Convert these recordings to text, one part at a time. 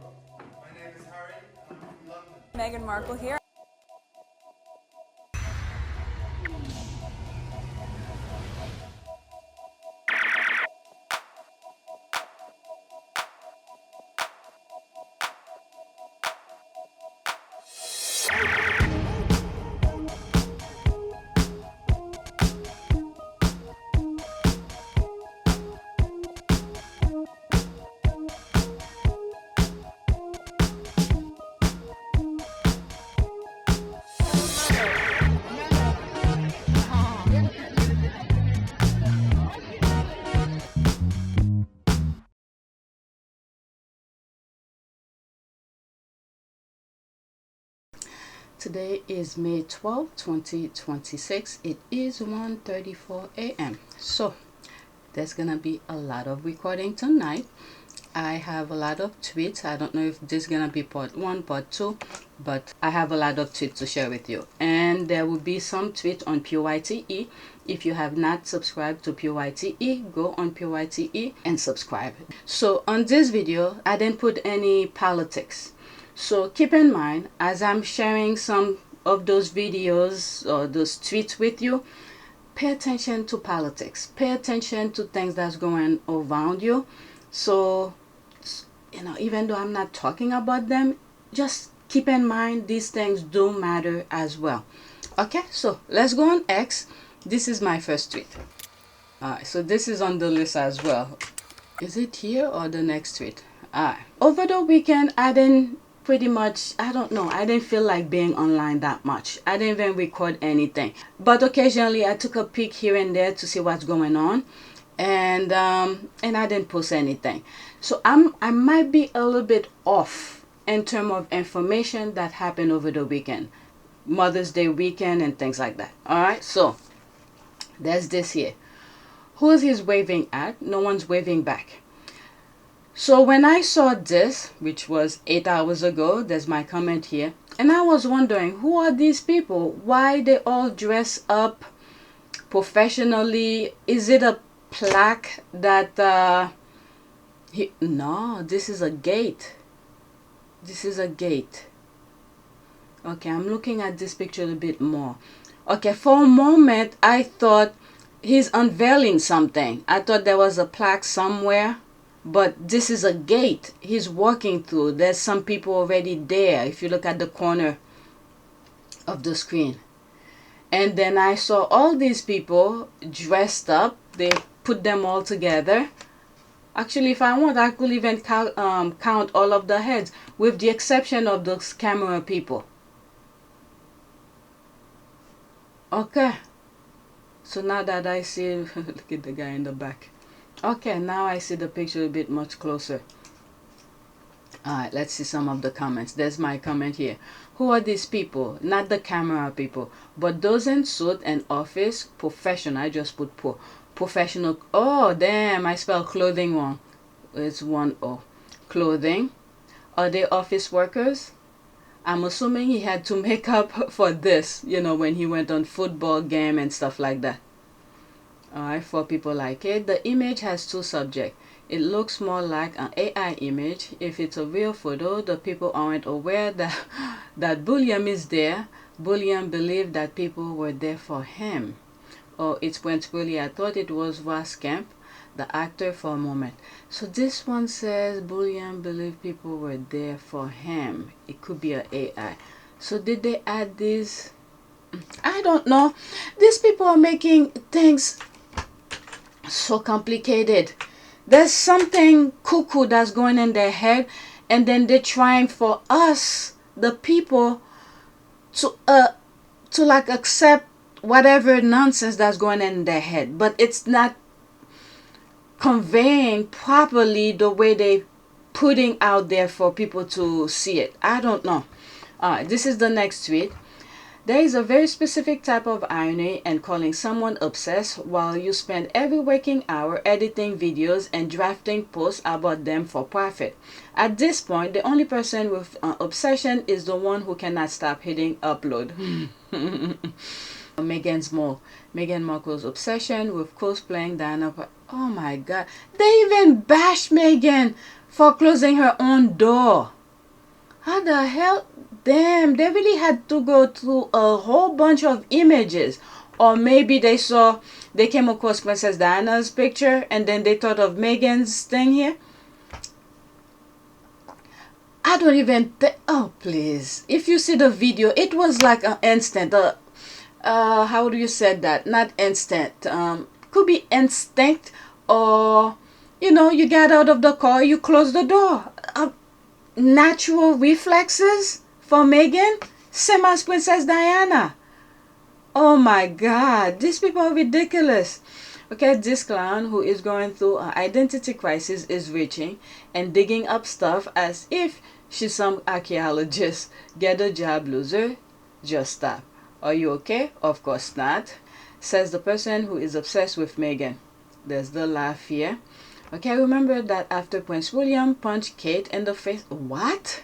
My name is Harry, and I'm from London. Meghan Markle here. Today is May 12, 2026. It is 1:34 a.m. So there's gonna be a lot of recording tonight. I have a lot of tweets. I don't know if this is gonna be part one, part two, but I have a lot of tweets to share with you. And there will be some tweet on PYTE. If you have not subscribed to PYTE, go on PYTE and subscribe. So on this video, I didn't put any politics. So keep in mind, as I'm sharing some of those videos or those tweets with you, pay attention to politics. Pay attention to things that's going around you. So, even though I'm not talking about them, just keep in mind these things do matter as well. Okay, so let's go on X. This is my first tweet. Alright, so this is on the list as well. Is it here or the next tweet? Alright. Over the weekend, I didn't pretty much, I don't know, I didn't feel like being online that much. I didn't even record anything, but occasionally I took a peek here and there to see what's going on, and I didn't post anything. So I might be a little bit off in terms of information that happened over the weekend, Mother's Day weekend and things like that. All right, so there's this here. Who is he waving at? No one's waving back. So when I saw this, which was 8 hours ago, there's my comment here, and I was wondering, who are these people? Why they all dress up professionally? Is it a plaque that no, this is a gate. This is a gate. Okay, I'm looking at this picture a bit more. Okay, for a moment I thought he's unveiling something. I thought there was a plaque somewhere. But this is a gate he's walking through. There's some people already there if you look at the corner of the screen. And then I saw all these people dressed up. They put them all together. Actually, if I want, I could even count all of the heads, with the exception of those camera people. Okay. So now that I see, look at the guy in the back. Okay, now I see the picture a bit much closer. Alright, let's see some of the comments. There's my comment here. Who are these people? Not the camera people, but those in suit and office professional. I just put professional. Oh, damn, I spelled clothing wrong. It's one O. Clothing. Are they office workers? I'm assuming he had to make up for this, when he went on football game and stuff like that. Alright, for people like it, the image has two subjects. It looks more like an AI image. If it's a real photo, the people aren't aware that Bullion is there. Bullion believed that people were there for him. Oh, it's when really I thought it was Kemp, the actor, for a moment. So this one says Bullion believed people were there for him. It could be an AI. So did they add this? I don't know. These people are making things so complicated. There's something cuckoo that's going in their head, and then they're trying for us, the people, to like accept whatever nonsense that's going in their head, but it's not conveying properly the way they putting out there for people to see it. I don't know. This is the next tweet. There is a very specific type of irony and calling someone obsessed while you spend every waking hour editing videos and drafting posts about them for profit. At this point, the only person with obsession is the one who cannot stop hitting upload. Meghan Markle's obsession with cosplaying Diana. Oh my God. They even bash Meghan for closing her own door. How the hell? Damn, they really had to go through a whole bunch of images. Or maybe they came across Princess Diana's picture and then they thought of Meghan's thing here. I don't even think, oh please. If you see the video, it was like an instant. How do you say that? Not instant. Could be instinct, or, you get out of the car, you close the door. Natural reflexes for Meghan, same as Princess Diana. Oh my God, these people are ridiculous. Okay, this clown who is going through an identity crisis is reaching and digging up stuff as if she's some archaeologist. Get a job, loser. Just stop. Are you okay? Of course not, says the person who is obsessed with Meghan. There's the laugh here. Okay, remember that after Prince William punched Kate in the face. What?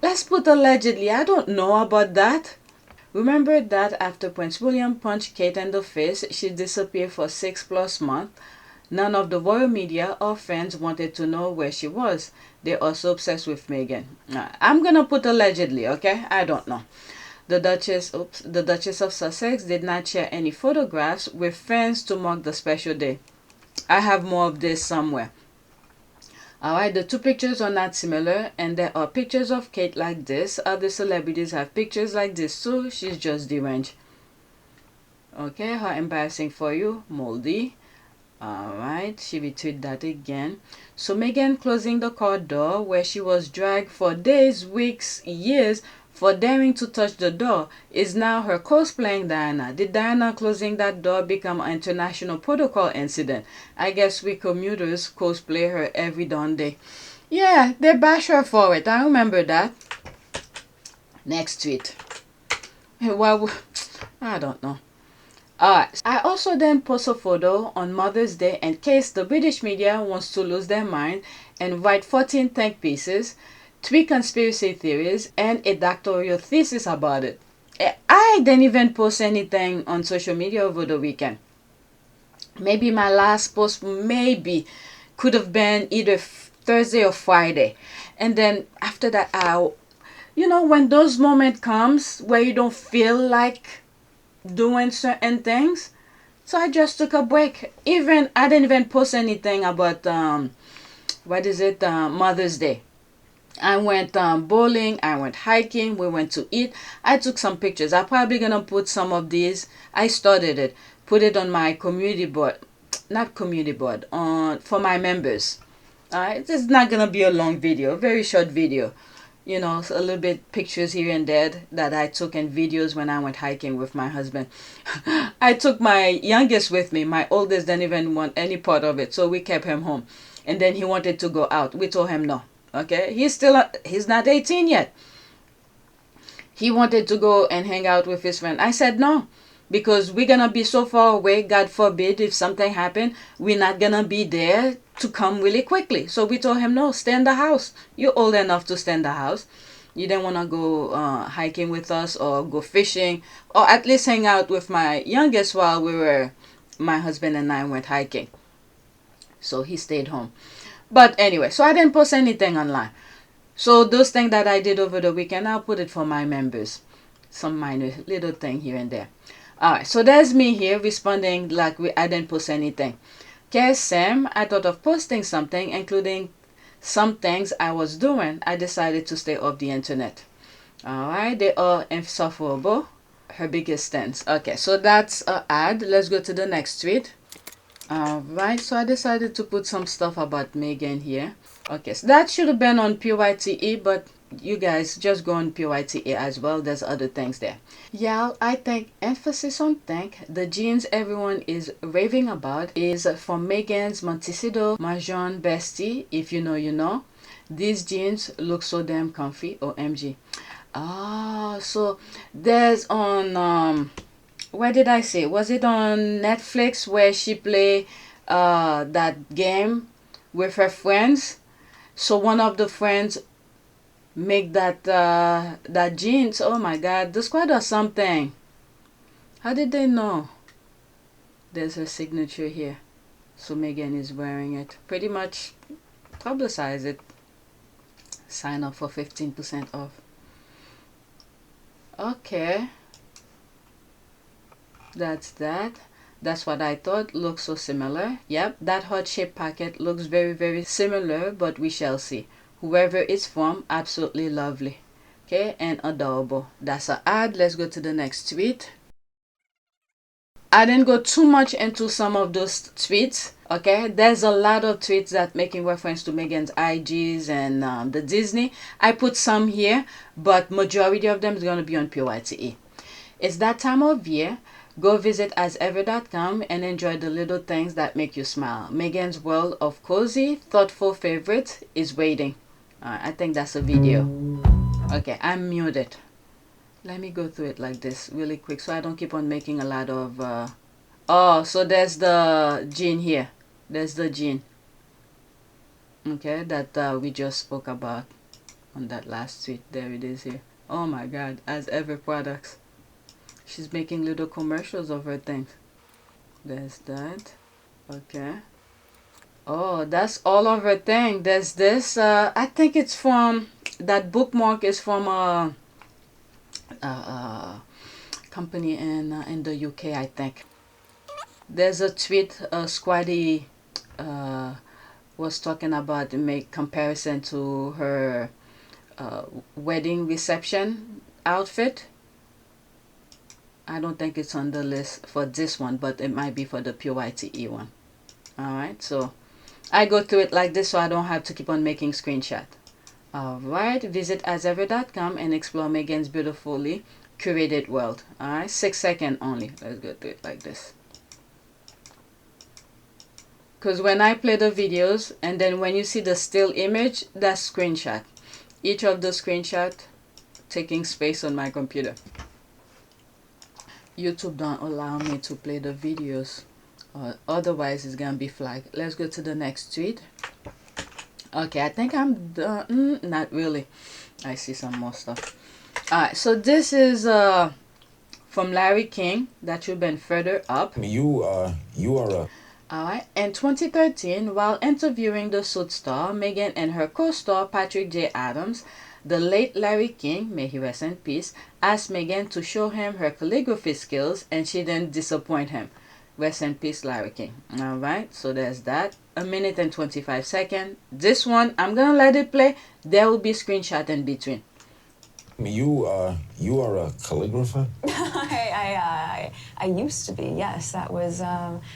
Let's put allegedly. I don't know about that. Remember that after Prince William punched Kate in the face, she disappeared for 6+ months. None of the royal media or fans wanted to know where she was. They're also obsessed with Meghan. I'm gonna put allegedly, okay? I don't know. The Duchess of Sussex did not share any photographs with fans to mark the special day. I have more of this somewhere. Alright, the two pictures are not similar, and there are pictures of Kate like this. Other celebrities have pictures like this too. She's just deranged. Okay, how embarrassing for you, Moldy. Alright, she retweeted that again. So Meghan closing the car door where she was dragged for days, weeks, years for daring to touch the door is now her cosplaying Diana. Did Diana closing that door become an international protocol incident? I guess we commuters cosplay her every darn day. Yeah, they bash her for it. I remember that. Next tweet. Well, I don't know. Alright, I also then post a photo on Mother's Day in case the British media wants to lose their mind and write 14 think pieces, 3 conspiracy theories, and a doctoral thesis about it. I didn't even post anything on social media over the weekend. Maybe my last post could have been either Thursday or Friday. And then after that, when those moments comes where you don't feel like doing certain things, so I just took a break. I didn't even post anything about Mother's Day. I went bowling, I went hiking, we went to eat. I took some pictures. I'm probably gonna put some of these. I started it, put it on my community board, not community board, for my members. It's not gonna be a long video, very short video. A little bit pictures here and there that I took in videos when I went hiking with my husband. I took my youngest with me. My oldest didn't even want any part of it, so we kept him home. And then he wanted to go out. We told him no. Okay, he's not 18 yet. He wanted to go and hang out with his friend. I said no, because we're gonna be so far away. God forbid if something happened, we're not gonna be there to come really quickly. So we told him no, stay in the house. You're old enough to stay in the house. You didn't want to go hiking with us or go fishing, or at least hang out with my youngest while my husband and I went hiking. So he stayed home. But anyway, so I didn't post anything online. So those things that I did over the weekend, I'll put it for my members. Some minor little thing here and there. Alright, so there's me here responding like I didn't post anything. Okay, Sam, I thought of posting something, including some things I was doing. I decided to stay off the internet. Alright, they are insufferable. Her biggest stance. Okay, so that's an ad. Let's go to the next tweet. Alright, so I decided to put some stuff about Meghan here. Okay, so that should have been on PYTE, but you guys just go on PYTE as well. There's other things there. Yeah, I think emphasis on think. The jeans everyone is raving about is from Meghan's Montecito Marjon Bestie. If you know, you know. These jeans look so damn comfy. OMG. So there's on where did I say? Was it on Netflix where she play that game with her friends? So one of the friends make that jeans. Oh my God, the squad or something. How did they know? There's her signature here. So Meghan is wearing it. Pretty much publicize it. Sign up for 15% off. Okay, that's that. That's what I thought. Looks so similar. Yep, that heart shaped packet looks very similar, but we shall see. Whoever it's from, absolutely lovely. Okay, and adorable. That's an ad. Let's go to the next tweet. I didn't go too much into some of those tweets. Okay, there's a lot of tweets that making reference to Meghan's IGs and the Disney. I put some here, but majority of them is going to be on PYTE. It's that time of year. Go visit asever.com and enjoy the little things that make you smile. Meghan's world of cozy, thoughtful favorites is waiting. I think that's a video. Okay, I'm muted. Let me go through it like this really quick so I don't keep on making a lot of... Oh, so there's the gene here. There's the gene. Okay, that we just spoke about on that last tweet. There it is here. Oh my God, As Ever products. She's making little commercials of her things. There's that. Okay. Oh, that's all of her thing. There's this. I think it's from... That bookmark is from a company in the UK, I think. There's a tweet Squaddy was talking about to make comparison to her wedding reception outfit. I don't think it's on the list for this one, but it might be for the PYTE one. Alright, so I go through it like this so I don't have to keep on making screenshots. Alright, visit asever.com and explore Meghan's beautifully curated world. Alright, 6 seconds only. Let's go through it like this. Because when I play the videos and then when you see the still image, that's screenshot. Each of the screenshot taking space on my computer. YouTube don't allow me to play the videos. Otherwise it's gonna be flagged. Let's go to the next tweet. Okay, I think I'm done. Not really. I see some more stuff. Alright, so this is from Larry King. That should have been further up. You are a... Alright, in 2013, while interviewing the Suit star, Meghan and her co-star Patrick J. Adams, the late Larry King, may he rest in peace, asked Meghan to show him her calligraphy skills and she didn't disappoint him. Rest in peace, Larry King. Alright, so there's that. 1 minute and 25 seconds. This one, I'm gonna let it play. There will be a screenshot in between. You are a calligrapher? I used to be, yes. That was,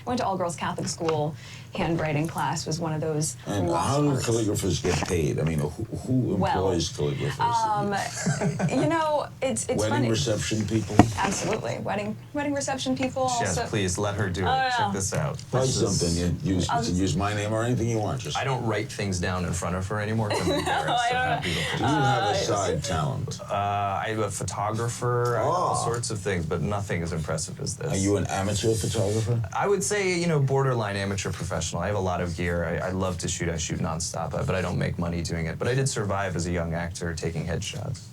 went to all-girls Catholic school. Handwriting class was one of those. And how do calligraphers get paid? I mean, who employs calligraphers? You know, it's funny. Wedding reception people? Absolutely. Wedding reception people. Yes, also. please, let her do it. Check this out. Try something. You use my name or anything you want. Just I don't write things down in front of her anymore. I'm embarrassed. I don't know. do you have a side talent? I'm a photographer, all sorts of things, but nothing as impressive as this. Are you an amateur photographer? I would say, you know, borderline amateur professional. I have a lot of gear. I love to shoot. I shoot nonstop, but I don't make money doing it. But I did survive as a young actor taking headshots.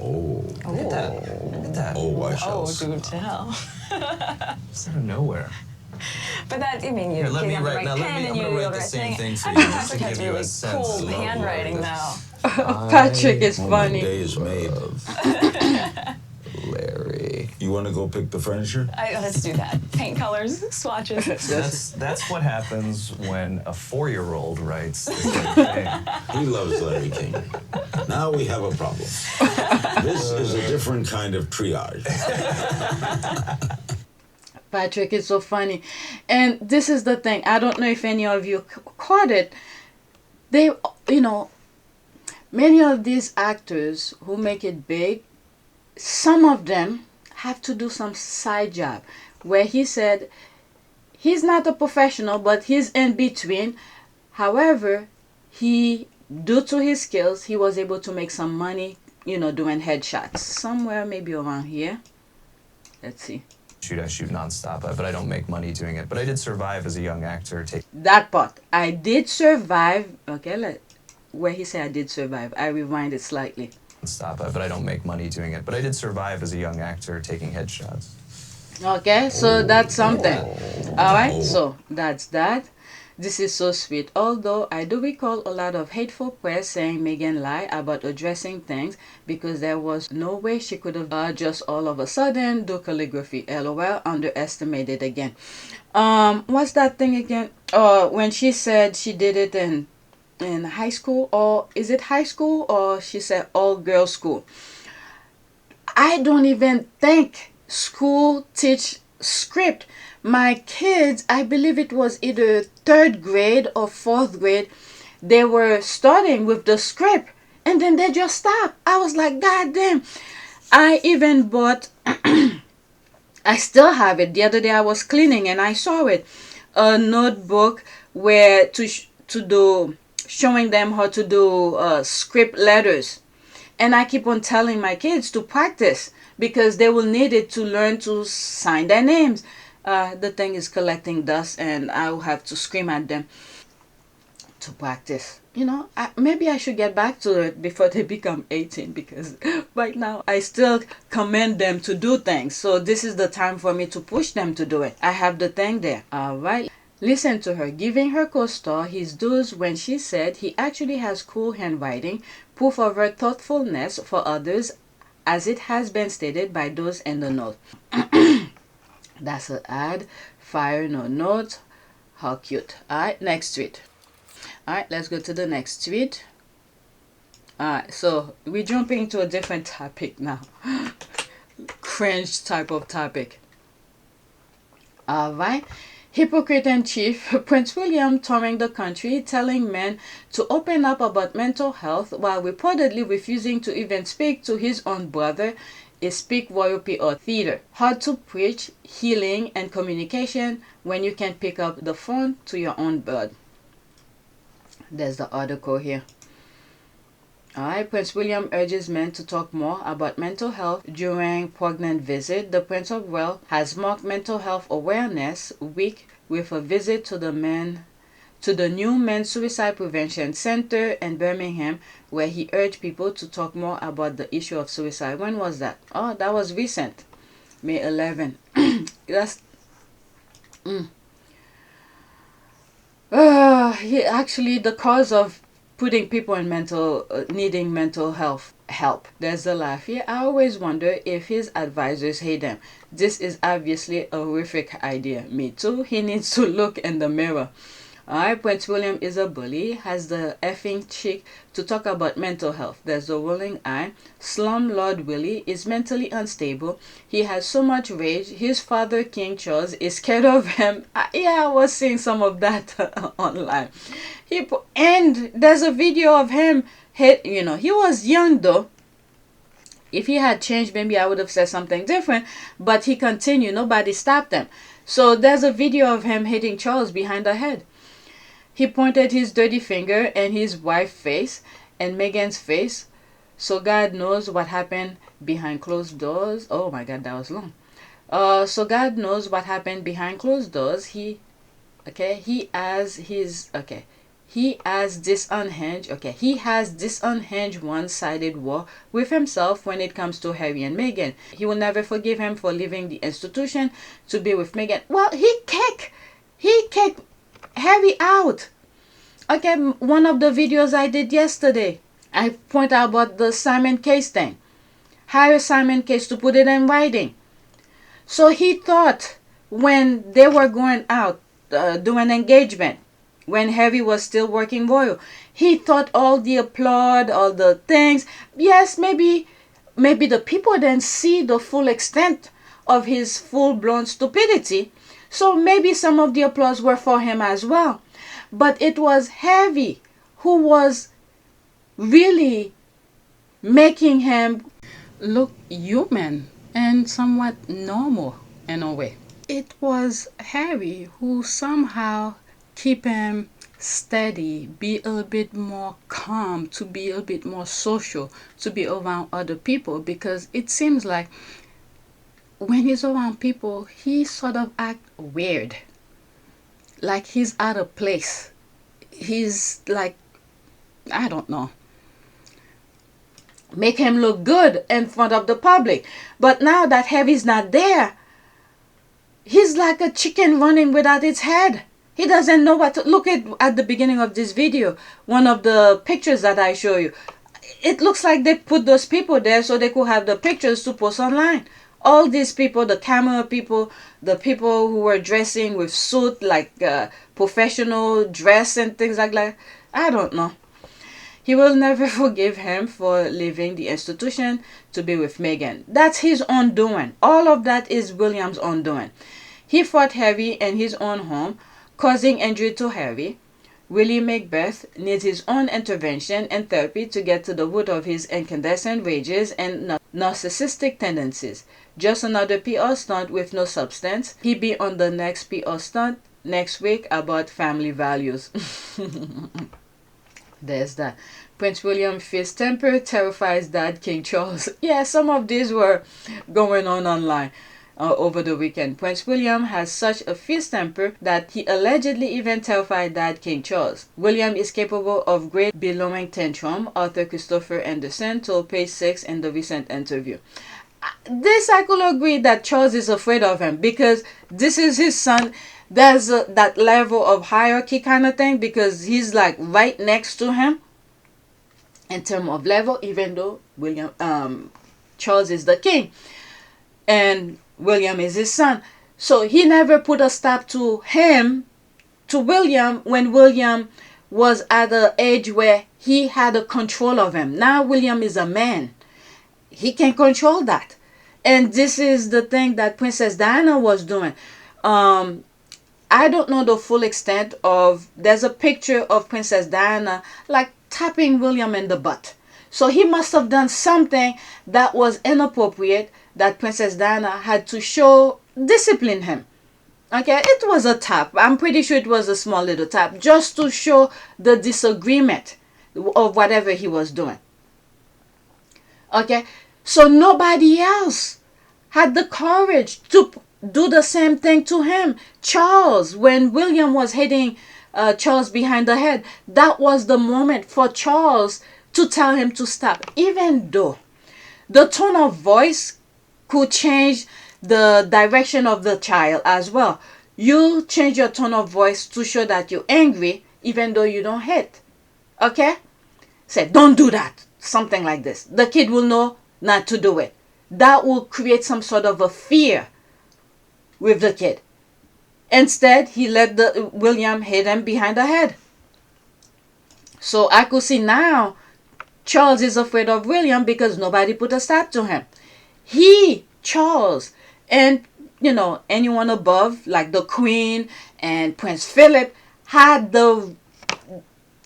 Oh. Look at that. Look at that. Oh, I shall Oh, do tell. It's out of nowhere. But that, I mean, you Here, let me have the write. right Now, pen I'm and you going to do write the the right same thing. thing for I you, think just to Patrick has give you really a sense. cool Love handwriting, this. though. Patrick is My funny. day is made. Larry. You want to go pick the furniture? Let's do that. Paint colors, swatches. That's what happens when a 4-year-old writes the same thing. He loves Larry King. Now we have a problem. This is a different kind of triage. Patrick is so funny. And this is the thing. I don't know if any of you caught it. They, you know, many of these actors who make it big, some of them have to do some side job where he said he's not a professional, but he's in between. However, due to his skills, he was able to make some money, you know, doing headshots. Somewhere maybe around here. Let's see. I shoot nonstop, but I don't make money doing it. But I did survive as a young actor. That part. I did survive. Okay, where he said I did survive. I rewind it slightly. Stop it, but I don't make money doing it. But I did survive as a young actor taking headshots. Okay, so that's something. All right, so that's that. This is so sweet. Although I do recall a lot of hateful press saying Meghan lied about addressing things because there was no way she could have just all of a sudden do calligraphy. LOL, underestimated again. What's that thing again? When she said she did it in high school, or is it high school, or she said all girls school. I don't even think school teach script. My kids, I believe it was either 3rd grade or 4th grade, they were starting with the script and then they just stopped. I was like, God damn. I even bought I still have it. The other day I was cleaning and I saw it, a notebook where to do, showing them how to do script letters. And I keep on telling my kids to practice because they will need it to learn to sign their names. The thing is collecting dust and I will have to scream at them to practice. You know, maybe I should get back to it before they become 18, because right now I still commend them to do things. So this is the time for me to push them to do it. I have the thing there. All right. Listen to her, giving her co-star his dues when she said he actually has cool handwriting, proof of her thoughtfulness for others, as it has been stated by those in the know. That's an ad. Fire no note. How cute. Alright, next tweet. Alright, let's go to the next tweet. Alright, so we're jumping to a different topic now. Cringe type of topic. Alright. Hypocrite in chief, Prince William touring the country telling men to open up about mental health while reportedly refusing to even speak to his own brother is speak royalty or theater. Hard to preach healing and communication when you can pick up the phone to your own bird. There's the article here. Alright, Prince William urges men to talk more about mental health during pregnant visit. The Prince of Wales has marked Mental Health Awareness Week with a visit to the new Men's Suicide Prevention Center in Birmingham, where he urged people to talk more about the issue of suicide. When was that? Oh, that was recent. May 11. That's... actually, the cause of putting people in needing mental health help. There's a laugh here. I always wonder if his advisors hate him. This is obviously a horrific idea. Me too. He needs to look in the mirror. Alright, Prince William is a bully, has the effing cheek to talk about mental health. There's a rolling eye. Slumlord Willie is mentally unstable. He has so much rage. His father, King Charles, is scared of him. Yeah, I was seeing some of that online. And there's a video of him. He was young though. If he had changed, maybe I would have said something different. But he continued. Nobody stopped him. So there's a video of him hitting Charles behind the head. He pointed his dirty finger in his wife's face and Meghan's face. So God knows what happened behind closed doors. Oh my God, that was long. So God knows what happened behind closed doors. He has this unhinged one-sided war with himself when it comes to Harry and Meghan. He will never forgive him for leaving the institution to be with Meghan. Well, he kicked Harry out. Okay, one of the videos I did yesterday, I point out about the Simon Case thing. Hire Simon Case to put it in writing. So he thought when they were going out, doing engagement, when Harry was still working royal, he thought all the applaud, all the things. Yes, maybe the people didn't see the full extent of his full-blown stupidity. So maybe some of the applause were for him as well. But it was Harry who was really making him look human and somewhat normal in a way. It was Harry who somehow keep him steady, be a little bit more calm, to be a little bit more social, to be around other people, because it seems like when he's around people, he sort of act weird. Like he's out of place. He's like, I don't know. Make him look good in front of the public. But now that Harry's not there, he's like a chicken running without its head. He doesn't know what to look at the beginning of this video. One of the pictures that I show you. It looks like they put those people there so they could have the pictures to post online. All these people, the camera people, the people who were dressing with suit, like professional dress and things like that. I don't know. He will never forgive him for leaving the institution to be with Meghan. That's his own doing. All of that is William's own doing. He fought Harry in his own home, causing injury to Harry. Willie Macbeth needs his own intervention and therapy to get to the root of his incandescent rages and narcissistic tendencies. Just another PR stunt with no substance. He be on the next PR stunt next week about family values. There's that. Prince William feels temper, terrifies Dad King Charles. Yeah, some of these were going on online over the weekend. Prince William has such a fierce temper that he allegedly even terrified Dad King Charles. William is capable of great bellowing tantrum, Arthur Christopher Anderson told Page 6 in the recent interview. This I could agree that Charles is afraid of him because this is his son. There's that level of hierarchy kind of thing because he's like right next to him in terms of level, even though Charles is the king and William is his son. So he never put a stop to William, when William was at an age where he had a control of him. Now William is a man. He can control that. And this is the thing that Princess Diana was doing. I don't know the full extent of, there's a picture of Princess Diana like tapping William in the butt. So he must have done something that was inappropriate that Princess Diana had to discipline him. Okay, it was a tap. I'm pretty sure it was a small little tap just to show the disagreement of whatever he was doing. Okay, so nobody else had the courage to do the same thing to him. Charles, when William was hitting Charles behind the head, that was the moment for Charles to tell him to stop. Even though the tone of voice could change the direction of the child as well. You change your tone of voice to show that you're angry even though you don't hit. Okay? Say, don't do that. Something like this. The kid will know not to do it. That will create some sort of a fear with the kid. Instead, he let William hit him behind the head. So I could see now Charles is afraid of William because nobody put a stop to him. Charles, and anyone above, like the Queen and Prince Philip, had the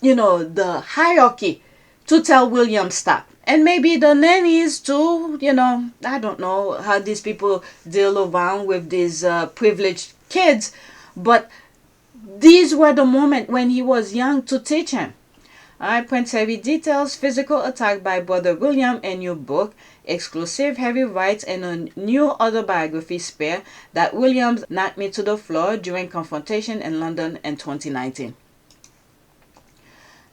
hierarchy to tell William stop. And maybe the nannies too, I don't know how these people deal around with these privileged kids. But these were the moment when he was young to teach him. Alright, Prince Harry details physical attack by brother William in new book. Exclusive. Harry writes in a new autobiography, Spare, that Williams knocked me to the floor during confrontation in London in 2019.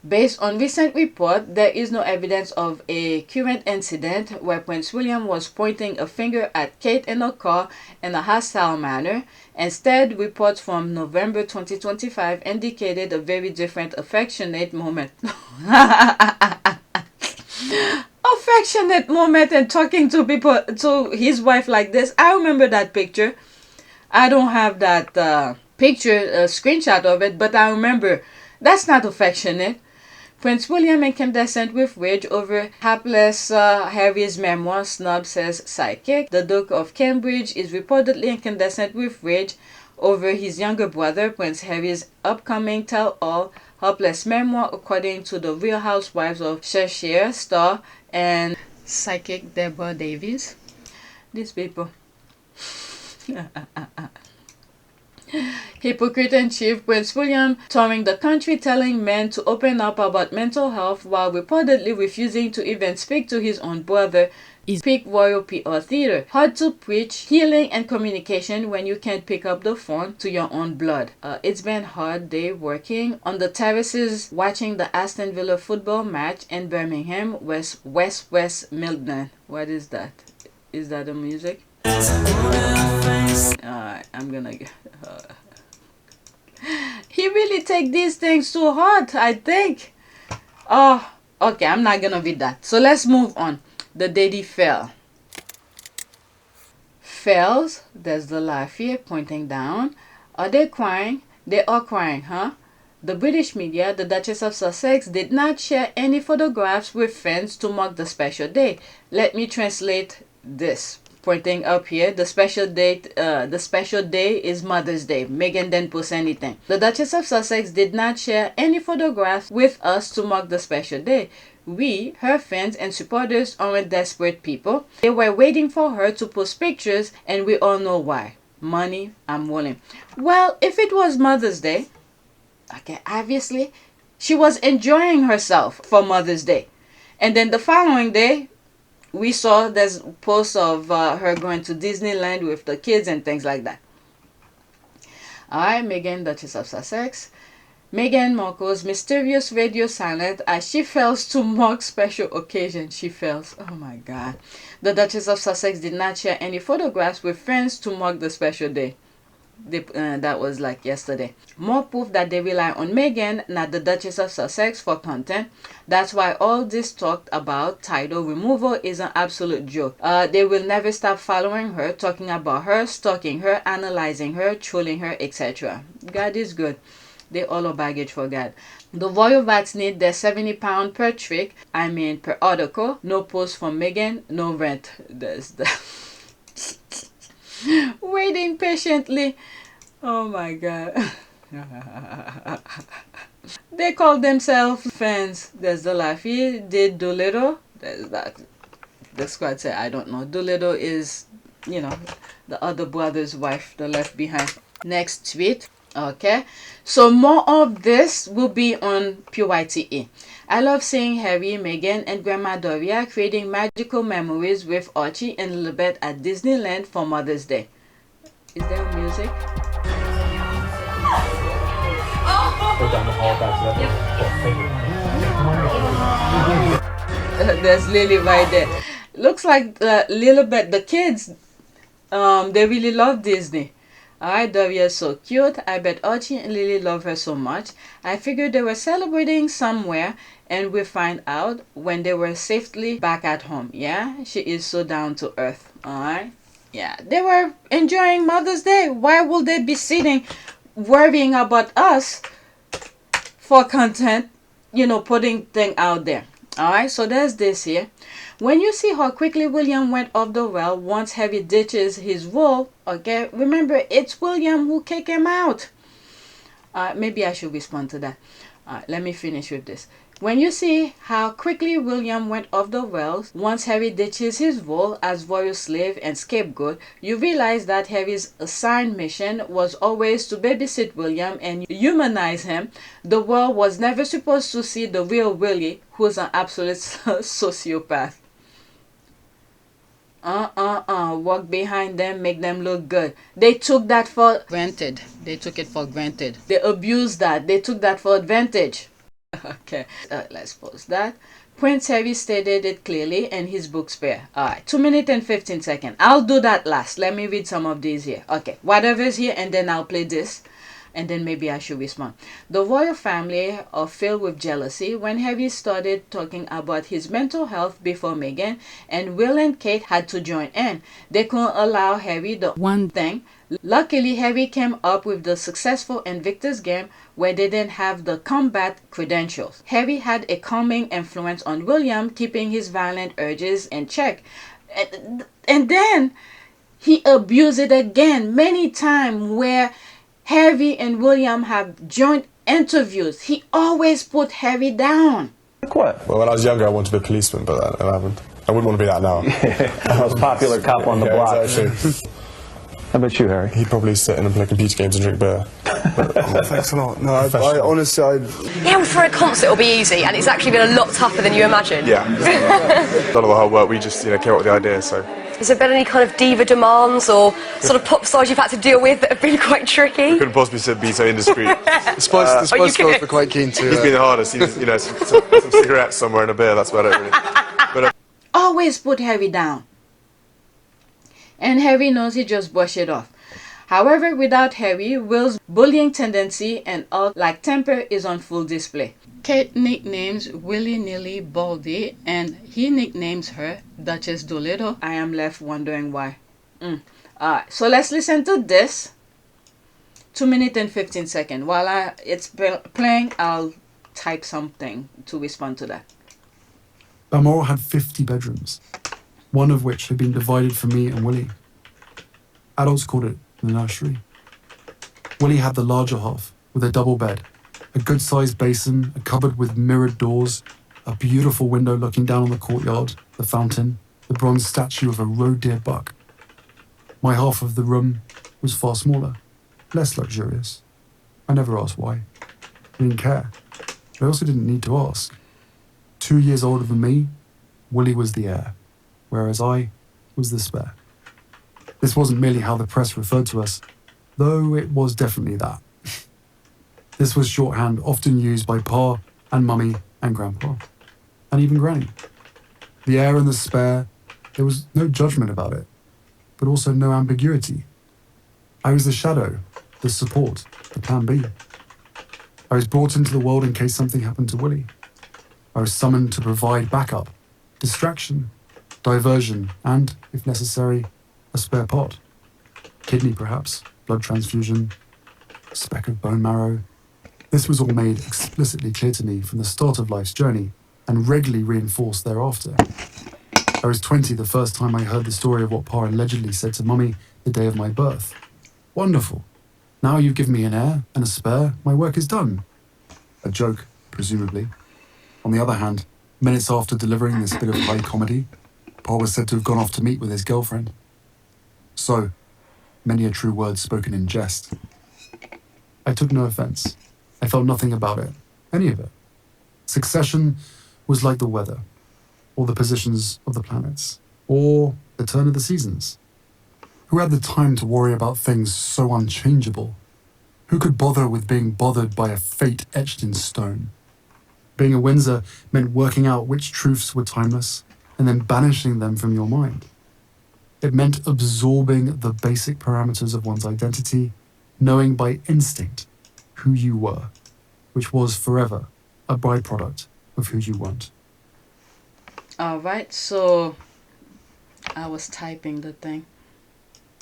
Based on recent report, there is no evidence of a current incident where Prince William was pointing a finger at Kate in a car in a hostile manner. Instead, reports from November 2025 indicated a very different affectionate moment. Affectionate moment and talking to people, to his wife like this. I remember that picture. I don't have that picture, screenshot of it, but I remember that's not affectionate. Prince William incandescent with rage over hapless Harry's memoir, Snob says psychic. The Duke of Cambridge is reportedly incandescent with rage over his younger brother, Prince Harry's upcoming tell-all helpless memoir, according to the Real Housewives of Cheshire star and psychic Deborah Davies. These people. Hypocrite in chief, Prince William touring the country telling men to open up about mental health while reportedly refusing to even speak to his own brother is peak royal PR theater. Hard to preach healing and communication when you can't pick up the phone to your own blood. It's been a hard day working on the terraces watching the Aston Villa football match in Birmingham, West Midland. What is that? Is that the music? I'm gonna He really take these things too hard, I think. Oh, okay, I'm not gonna read that. So let's move on. The daddy fell. Fells, there's the laugh here, pointing down. Are they crying? They are crying, huh? The British media, the Duchess of Sussex, did not share any photographs with friends to mark the special day. Let me translate this. Pointing up here, the special day is Mother's Day. Meghan didn't post anything. The Duchess of Sussex did not share any photographs with us to mark the special day. We, her fans and supporters, aren't desperate people. They were waiting for her to post pictures, and we all know why. Money, I'm willing. Well, if it was Mother's Day, okay, obviously, she was enjoying herself for Mother's Day. And then the following day, we saw there's posts of her going to Disneyland with the kids and things like that. Alright, Meghan, Duchess of Sussex. Meghan Markle's mysterious radio silent as she fails to mark special occasion. She fails. Oh my God. The Duchess of Sussex did not share any photographs with friends to mark the special day. That was like yesterday. More proof that they rely on Meghan, not the Duchess of Sussex, for content. That's why all this talk about title removal is an absolute joke. They will never stop following her, talking about her, stalking her, analyzing her, trolling her, etc. God is good. They all are baggage for God. The royal vats need their £70 per trick. I mean per article. No post from Meghan, no rent. There's the waiting patiently. Oh my God. They call themselves fans. There's the laugh here. Did Doolittle. There's that. The squad said, I don't know. Doolittle is, you know, the other brother's wife, the left behind. Next tweet. Okay, so more of this will be on PYTE. I love seeing Harry, Meghan, and Grandma Doria creating magical memories with Archie and Elizabeth at Disneyland for Mother's Day. Is there music? There's Lily right there. Looks like Lilibet, the kids, they really love Disney. Alright, Doria is so cute. I bet Archie and Lily love her so much. I figured they were celebrating somewhere, and we'll find out when they were safely back at home. Yeah, she is so down to earth. Alright, yeah, they were enjoying Mother's Day. Why would they be sitting worrying about us for content, you know, putting thing out there? Alright, so there's this here. When you see how quickly William went off the well once Harry ditches his role, okay, remember it's William who kicked him out. Maybe I should respond to that. Let me finish with this. When you see how quickly William went off the rails once Harry ditches his role as royal slave and scapegoat, you realize that Harry's assigned mission was always to babysit William and humanize him. The world was never supposed to see the real Willie, who's an absolute sociopath. Walk behind them, make them look good. They took that for granted. They took it for granted. They abused that. They took that for advantage. Okay, let's pause that. Prince Harry stated it clearly in his book Spare. Alright, 2 minutes and 15 seconds. I'll do that last. Let me read some of these here. Okay, whatever's here, and then I'll play this. And then maybe I should respond. The royal family are filled with jealousy when Harry started talking about his mental health before Meghan, and Will and Kate had to join in. They couldn't allow Harry the one thing. Luckily, Harry came up with the successful Invictus game where they didn't have the combat credentials. Harry had a calming influence on William, keeping his violent urges in check. And then he abused it again many times where Harry and William have joint interviews. He always put Harry down. Like what? Well, when I was younger, I wanted to be a policeman, but that happened. I wouldn't want to be that now. I was a popular cop on the block. Exactly. How about you, Harry? He'd probably sit in and play computer games and drink beer. Thanks a lot. No, I honestly, Yeah, for a concert it'll be easy, and it's actually been a lot tougher than you imagined. Yeah. None of the hard work, we just, came up with the idea, so. Has there been any kind of diva demands or sort of pop stars you've had to deal with that have been quite tricky? Couldn't possibly be so indiscreet. the Spice Girls were quite keen to... He's been the hardest. Some cigarettes somewhere and a beer, that's about it, really. But, Always put Harry down. And Harry knows he just brushed it off. However, without Harry, Will's bullying tendency and all-like temper is on full display. Kate nicknames willy-nilly Baldy, and he nicknames her Duchess Dolittle. I am left wondering why. Alright, so let's listen to this. 2 minutes and 15 seconds. While it's playing, I'll type something to respond to that. Balmoral had 50 bedrooms, one of which had been divided for me and Willie. Adults called it the nursery. Willie had the larger half, with a double bed, a good-sized basin, a cupboard with mirrored doors, a beautiful window looking down on the courtyard, the fountain, the bronze statue of a roe deer buck. My half of the room was far smaller, less luxurious. I never asked why. I didn't care. But I also didn't need to ask. 2 years older than me, Willie was the heir, whereas I was the spare. This wasn't merely how the press referred to us, though it was definitely that. This was shorthand often used by Pa and Mummy and Grandpa, and even Granny. The heir and the spare, there was no judgment about it, but also no ambiguity. I was the shadow, the support, the plan B. I was brought into the world in case something happened to Willie. I was summoned to provide backup, distraction, diversion, and, if necessary, a spare part. Kidney, perhaps, blood transfusion, a speck of bone marrow. This was all made explicitly clear to me from the start of life's journey and regularly reinforced thereafter. I was 20 the first time I heard the story of what Pa allegedly said to Mummy the day of my birth. Wonderful. Now you've given me an heir and a spare, my work is done. A joke, presumably. On the other hand, minutes after delivering this bit of high comedy, Pa was said to have gone off to meet with his girlfriend. So, many a true word spoken in jest. I took no offence. I felt nothing about it, any of it. Succession was like the weather, or the positions of the planets, or the turn of the seasons. Who had the time to worry about things so unchangeable? Who could bother with being bothered by a fate etched in stone? Being a Windsor meant working out which truths were timeless and then banishing them from your mind. It meant absorbing the basic parameters of one's identity, knowing by instinct who you were, which was forever a byproduct of who you weren't. Alright, so I was typing the thing.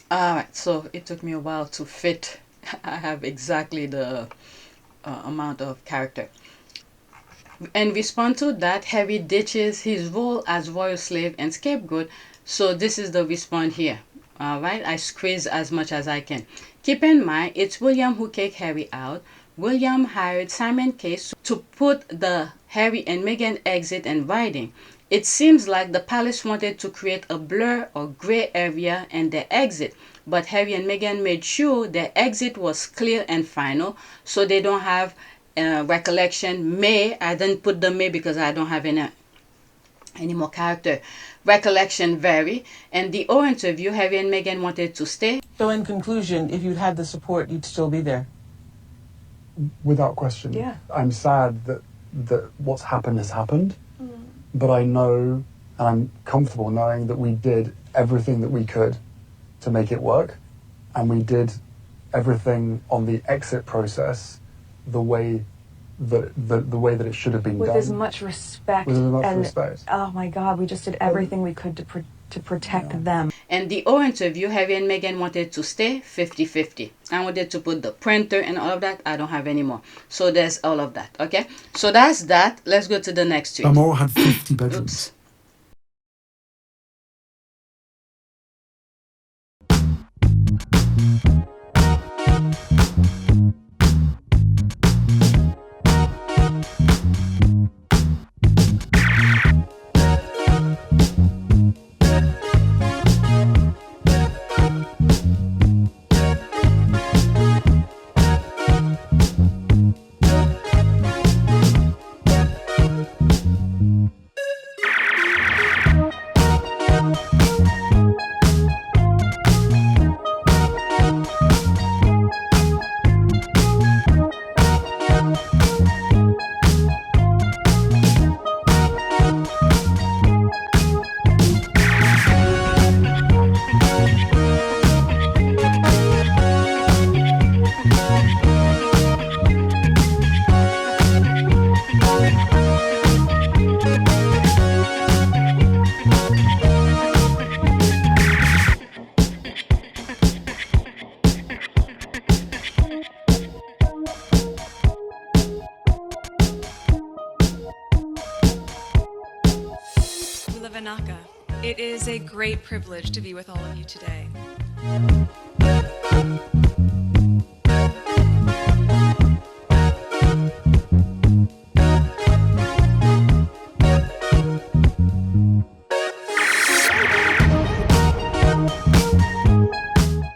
Alright, so it took me a while to fit. I have exactly the amount of character. In response to that, Harry ditches his role as royal slave and scapegoat. So this is the response here. Alright, I squeeze as much as I can. Keep in mind, it's William who kicked Harry out. William hired Simon Case to put the Harry and Meghan exit in writing. It seems like the palace wanted to create a blur or gray area in their exit, but Harry and Meghan made sure their exit was clear and final, so they don't have recollection. I didn't put the may because I don't have any more character. Recollection vary. And the O interview, Harry and Meghan wanted to stay. So in conclusion, if you'd had the support, you'd still be there? Without question. Yeah. I'm sad that what's happened has happened, but I know, and I'm comfortable knowing that we did everything that we could to make it work, and we did everything on the exit process the way that it should have been with done. as much respect. With as much and, respect. Oh my God, we just did everything we could to protect them. And the O interview, Harry and Meghan wanted to stay 50-50. I wanted to put the printer and all of that. I don't have any more. So there's all of that. Okay. So that's that. Let's go to the next tweet. Balmoral had 50 bedrooms. Oops. Avanaka. It is a great privilege to be with all of you today.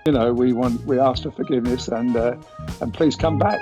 You know, we ask for forgiveness and please come back.